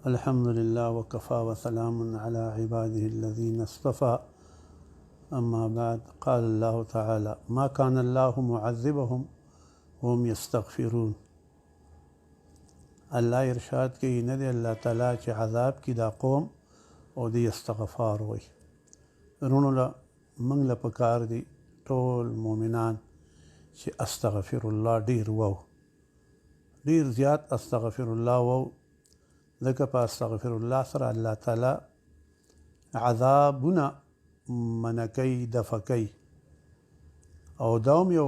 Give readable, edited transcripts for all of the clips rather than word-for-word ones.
الحمد لله وكفى وسلام على عباده الذين اصطفى أما بعد. قال الله تعالى: ما كان الله معذبهم وهم يستغفرون. الله ارشاد کوي نه دی الله تعالی چې عذاب کی دا قوم او دی استغفار وي. رونو له موږ له پکار دي ټول مؤمنان چې استغفر الله ډیر وو، ډیر زیات استغفر الله وو، ځکه په استغفر الله سره الله تعالی عذابونه منکوي، دفع کوي. او دا هم یو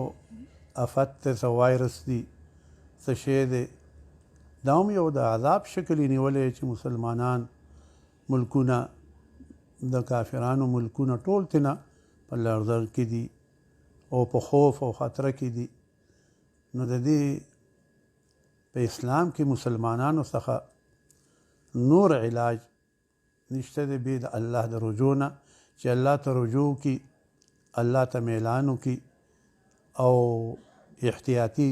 افت دی، څه وایرس دی، څه شی دی، دا هم یو د عذاب شکل یې نیولی چې مسلمانان ملکونه د کافرانو ملکونه ټول تېنه په لړزه کې دي او په خوف او خطره کې دي. نو د دې په اسلام کې مسلمانانو څخه نور علاج نشته دی بې د الله د رجوع نه، چې الله ته رجوع وکړي، الله ته میلان وکړي او احتیاطي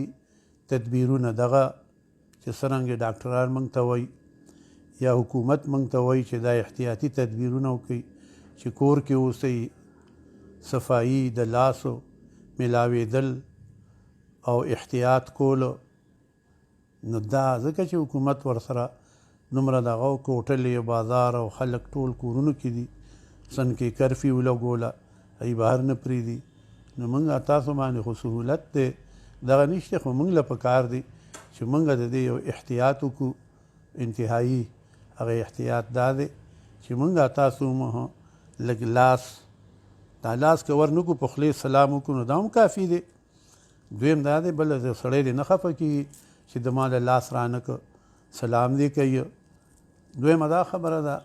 تدبیرونه دغه چې څرنګه ډاکټران موږ ته وایي یا حکومت موږ ته وایي چې دا احتیاطي تدبیرونه وکړي، چې کور کې اوسئ، صفایي د لاسو میلاوېدل او احتیاط کولو. نو دا ځکه چې حکومت ورسره دومره دغه کوټلې بازار او خلک ټول کورونو کې دي، سن کې کرفیو لګوله، ای بهر نه پرېږدي. نو موږ تاسو باندې خو سهولت دی دغه نشته، خو موږ له پکار دی چې موږ د دې یو احتیاط وکړو انتهایي. هغه احتیاط دا دی چې موږ تاسو هم لږ لاس دا لاس که ور نه کړو، په خولې سلام وکړو نو دا هم کافي دی. دویم دا دی بله سړی دې نه خفه کېږي چې د ما له لاس رانه که سلام دې کوي. دویمه دا خبره ده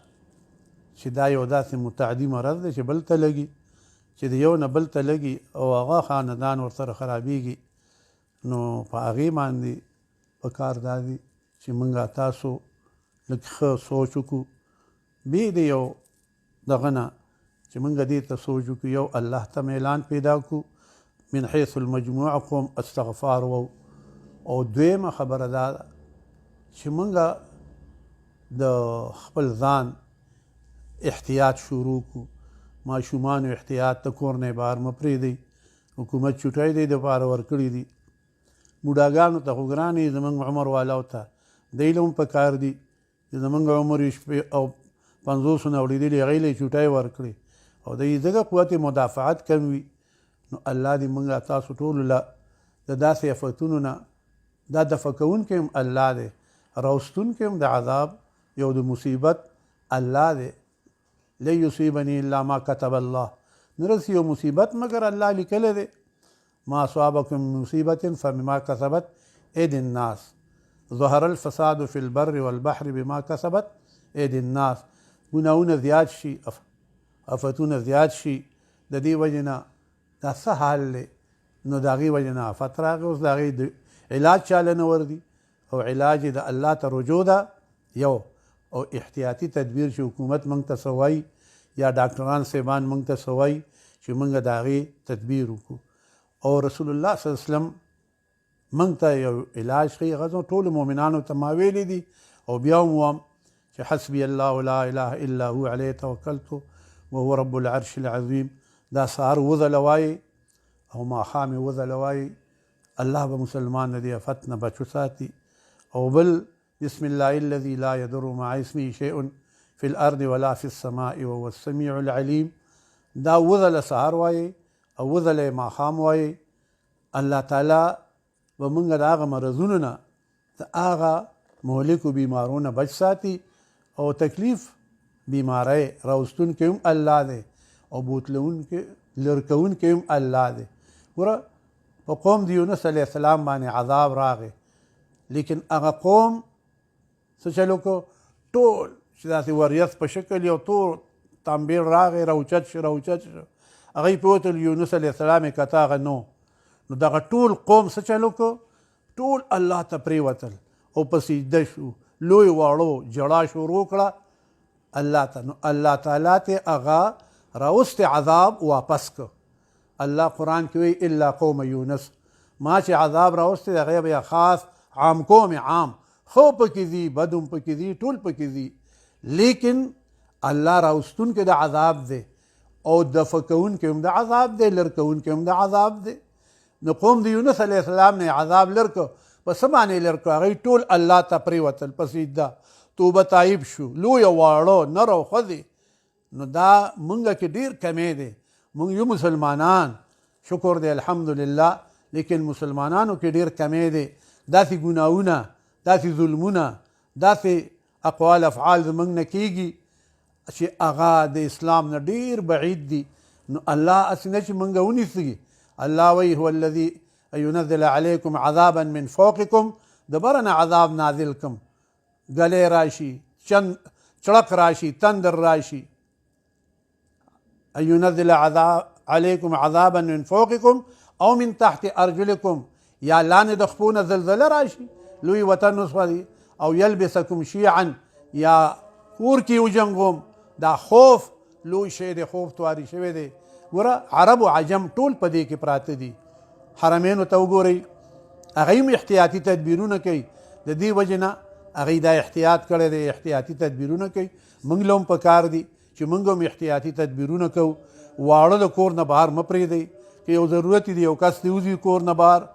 چې دا یو داسې متعدي مرض دی چې بل ته لګي، چې د یو نه بل ته لګي او هغه خاندان ورسره خرابېږي. نو په هغې باندې پکار دا دی چې موږ تاسو لږ ښه سوچ وکړو بې د یو دغه نه، چې موږ دې ته سوچ وکړو، یو الله ته میلان پیدا کړو من حیث المجموع قوم استغفار وو. او دویمه خبره دا ده چې موږ د خپل ځان احتیاط شروع کړو. ماشومانو احتیاط د کور نه بهر مه پرېږدئ، حکومت چوټۍ دی دپاره ورکړي دي. بوډاګانو ته خو ګران یې زموږ عمر والاو ته دی له هم پکار دي چې زموږ عمر یې شپې او 50 نه اورېدلي، هغوی له یې چوټۍ ورکړي او د یې ځکه قوت مدافعت کم وي. نو الله دې موږ تاسو ټولو له د داسې افتونو نه دا دفع کوونکی هم الله دی، راوستونکی هم د عذاب یو د مصیبت الله دی. لن یصیبنی الا ما کتب الله، نه رسي یو مصیبت مګر الله لیکلی دی. ما اصابکم من مصیبت فبما کسبت اید الناس، ظهر الفساد فی البر والبحر بما کسبت اید الناس. ګناهونه زیات شي، افتونه زیات شي، د دې وجې نه دا څه حال دی. نو د هغې وجې نه افت راغی. اوس د هغې علاج چاله نه وردي او علاج د الله ته رجوع ده یو، او احتیاطي تدبیر چې حکومت موږ ته څه وایي یا ډاکټران صاحبان موږ ته څه وایي چې موږ د هغې تدبیر وکړو. او رسول الله صلی الله علیه وسلم موږ ته یو علاج ښیي، هغه ټولو مؤمنانو ته ما ویلی دي او بیا هم وایم چې حسبي الله لا اله الا هو علیه توکلت وهو رب العرش العظیم. دا سهار وځله وایي او ماښام یې وځله وایي. الله به مسلمان د دې افت نه بچو ساتي. او بل بسم الله الذي لا يضر مع اسمه شيء في الارض ولا في السماء وهو السميع العليم. دا وځله سهار وایي او وځله یې ماښام وایي. الله تعالی به موږ د هغه مرضونو نه، د هغه مهلکو بیمارونه بچ ساتي. او تکلیف بیماری راوستونکی هم الله دی او بوتلونکی لرې کوونکی هم الله دی. ګوره په قوم د یونس علیه السلام باندې عذاب راغی، لیکن هغه قوم څه چل وکړو، ټول چې داسې وریځ په شکل یو تور تانبیر راغی، راوچت شو راوچت شو، هغوی پرې وتل، یونس علیه السلام یې کته هغه نو دغه ټول قوم څه چل وکړو، ټول الله ته پرېوتل او په سجده شو، لوی واړو جړا شروع کړه الله ته. نو الله تعالی ته هغه راوست عذاب واپس کړ. الله قرآن کې وایي الا قوم یونس، ما چې عذاب راوستی د هغې بیا خاص عام قوم عام خو پکې دي بد هم پکې دي ټول پکې دي لیکن الله راوستونکی د عذاب دی او دفع کوونکی هم د عذاب دی لر کوونکی هم د عذاب دی نو قوم د یونس علیه السلام نه عذاب لر کو په څه معنی لر کو هغوی ټول الله ته پرېوتل په سجده توبه تایب شو لویه واړه نر او ښځې نو دا مونږ کې ډېر کمی دی مونږ یو مسلمانان شکر دی الحمدلله لیکن مسلمانانو کې ډېر کمی دی داسې ګناهونه داسې ظلمونه داسې اقوال افعال زمونږ نه کېږي چې هغه د اسلام نه ډېر بعید دي نو الله اسې نه چې مونږ ونیسي الله وی هو الذي ينزل عليكم عذابا من فوقكم د بره نه عذاب نازل کم ګلی راشي چړک راشي تندر راشي ان ينزل عليكم عذابا من فوقكم او من تحت ارجلكم یا لاندې د خپو نه زلزله راشي لوی وطن وسوځي او یلبسکم شیعا یا کور کې وجنګوم دا خوف لوی شی دی خوف تواری شوی دی ګوره عرب و عجم ټول په دې کې پراته دي حرمینو ته وګورئ هغوی هم احتیاطي تدبیرونه کوي د دې وجې نه هغوی دا احتیاط کړی دی احتیاطي تدبیرونه کوي موږ له هم پکار دي چې موږ هم احتیاطي تدبیرونه کوو واړه د کور نه بهر مه پرېږدئ که یو ضرورت دی یو کس دې وځي کور نه بهر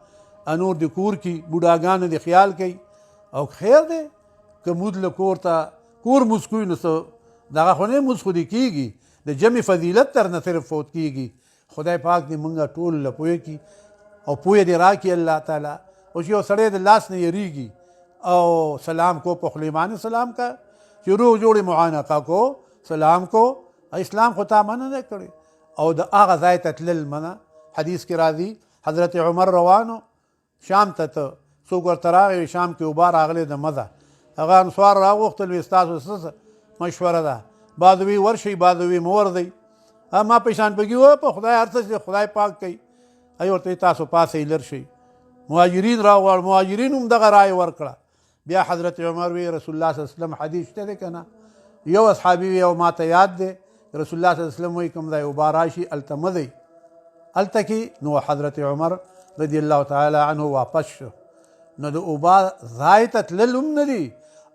انور د کور کې بوډاګانو د خیال کوي او خیر دی که مود له کور ته کور مونځ کوي نو څه دغه خو نه مونځ خو دې کېږي د جمع فضیلت تر نه صرف فوت کېږي خدای پاک دې مونږ ټول له پوهه کړي او پوهه دې راکړي الله تعالی اوس یو سړی د لاس نه یریږي او سلام کو په خولې باندې سلام کا چې روح جوړې معانقه کو سلام کو اسلام خو تا منع نه کړی او د هغه ځای ته تلل منع حدیث کې راځي حضرت عمر روانو شام ته څوک ورته راغی شام کې اوبه راغلی د مزه هغه انصار راغوښتل وایي ستاسو څه مشوره ده بعض وی ورشئ بعض وی مه ورځئ ما پېشان پکې و په خدای هر څه چې خدای پاک کوي ای ورته تاسو پاسئ لر شئ مهاجرین راوغواړ مهاجرین هم دغه رایه ورکړه بیا حضرت عمر وی رسول الله صلی الله علیه وسلم حدیث شته دی که نه یو اصحابي وی او ماته یاد دی رسول الله صلی الله علیه وسلم وی کوم ځای اوبه راشي هلته مه ځئ هلته کې نو حضرت عمر رضی الله تعالی عنه واپس شو نو د اوبه ځای ته تلل هم نه دي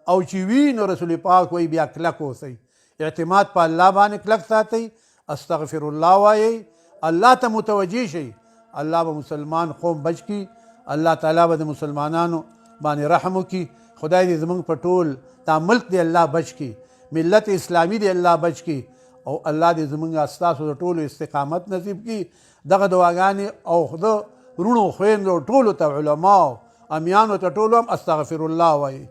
او چې وي نو رسول پاک وی بیا کلک اوسئ اعتماد په الله باندې کلک ساتئ استغفر الله وایئ الله ته متوجه شئ الله به مسلمان قوم بچ کی الله تعالی به د مسلمانانو باندې رحم وکړي خدای دې زموږ په ټول دا ملک دی الله بچ کی ملت اسلامي دی الله بچ کی او الله دې زموږ ستاسو د ټولو استقامت نصیب کړي دغه دعاګانې او د رونو خویندو ټولو ته علماو امیانو ته ټولو هم استغفر الله وایي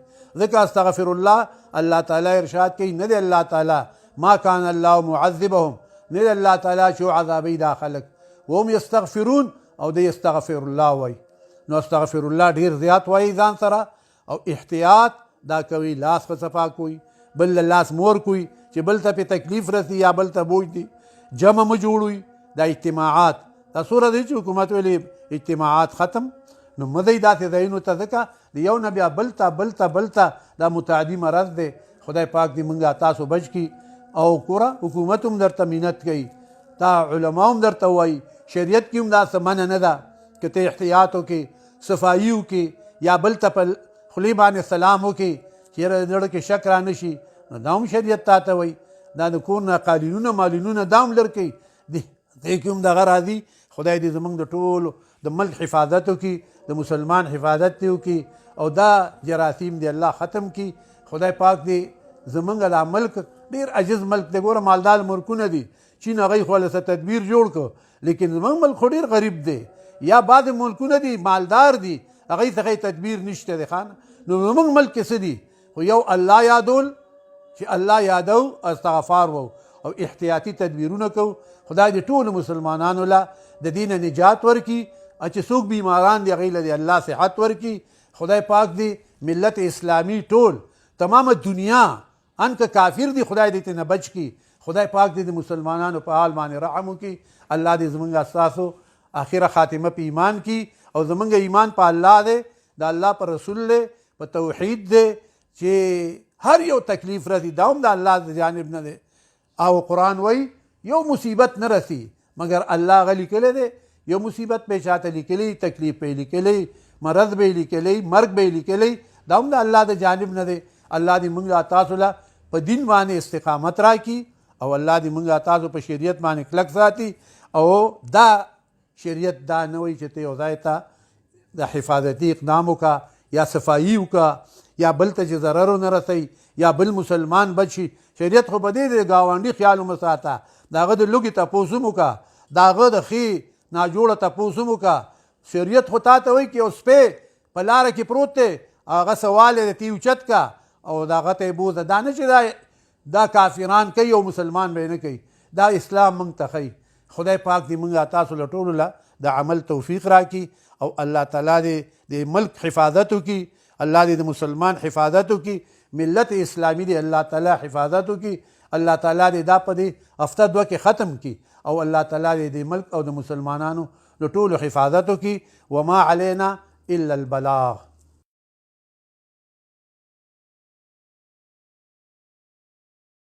ځکه استغفر الله الله تعالی ارشاد کوي نه دی الله تعالی ما کان الله معذبهم نه دی الله تعالی چې عذابوي دا خلک وهم یستغفرون او دی استغفر الله وایي نو استغفر الله ډېر زیات وایي ځان سره او احتیاط دا کوي لاس په صفا کوي بل له لاس مور کوي چې بل ته پې تکلیف رسي یا بل ته بوج دي جمع مه جوړوي دا اجتماعات دا سوره دی چې حکومت ویلي اجتماعات ختم نو مه ځئ داسې ځایونو ته ځکه د یو نه بیا بل ته دا متعدي مرض دی خدای پاک دې موږ تاسو بچ کړي او ګوره حکومت هم درته مینت کوي تا علما هم درته وایي شریعت کې هم داسې منع نه ده که ته احتیاط وکړې صفایي وکړې یا بل ته په خولې باندې سلام وکړې چېرې زړه کې شک را نه شي نو دا هم شریعت تا ته وایي دا د کور نه قالینونه مالینونه دا هم لر کوي دې کې هم دغه راځي خدای دې زموږ د ټولو د ملک حفاظت وکړي د مسلمان حفاظت دې وکړي او دا جراثیم دی الله ختم کړي خدای پاک دې زموږ دا ملک ډېر عجز ملک دی ګوره مالدار ملکونه دي چین هغوی خو له تدبیر جوړ کړ لیکن زموږ ملک خو ډېر غریب دی یا بعضې ملکونه دي مالدار دي هغوی څخه تدبیر نشته دی خان نو زموږ ملک کې څه دي خو یو الله یادول چې الله یادو استغفار وو او احتیاطي تدبیرونه کو خدای دې ټولو مسلمانانو له د دین نجات ورکړي چې څوک بیماران دي هغوی له دې الله صحت ورکړي خدای پاک دې ملت اسلامي ټول تمام دنیا ان که کافر دي خدای دې نه بچ کړي خدای پاک دې د مسلمانانو په حال باندې رحم وکړي الله دې زموږ ستاسو آخره خاتمه په ایمان کړي او زموږ ایمان په الله دی د الله په رسول دی په توحید دی چې هر یو تکلیف رسي دا هم د الله د جانب نه دی او قرآن وایي یو مصیبت نه رسي مگر الله هغه لیکلی دی یو مصیبت پې چاته لیکلی تکلیف پې لیکلی مرض به یې لیکلی مرګ به یې لیکلی دا هم د الله د جانب نه دی. الله دې موږ تاسو له په دین باندې استقامت راکړي او الله دې موږ تاسو په شریعت باندې کلک ساتي. او دا شریعت دا نه وایي چې ته یو ځای ته د حفاظتي اقدام وکړه یا صفایي وکړه یا بل ته چې ضرر ونه رسوي یا بل مسلمان بچ شي. شریعت خو په دې د ګاونډي خیال هم ساته، د هغه د لوږې تپوس هم وکړه، د هغه د ښې ناجوړه تپوس هم وکړه. شریعت خو تا ته وایي چې یو سپی په لاره کې پروت دی، هغه سوال یې تی اوچت کا او د هغه ته یې بوزه. دا نه چې دا کافران کوي او مسلمان به نه کوي. دا اسلام موږ ته ښیي. خدای پاک دې موږ تاسو له ټولو له د عمل توفیق راکړي او الله تعالی دې د ملک حفاظت وکړي، الله دې د مسلمان حفاظت وکړي، ملت اسلامي دې الله تعالی حفاظت وکړي. الله تعالی دې دا په دې هفته دوه کې ختم کړي او الله تعالی دې د ملک او د مسلمانانو د ټولو حفاظت وکړي. وما علینا الا البلاغ.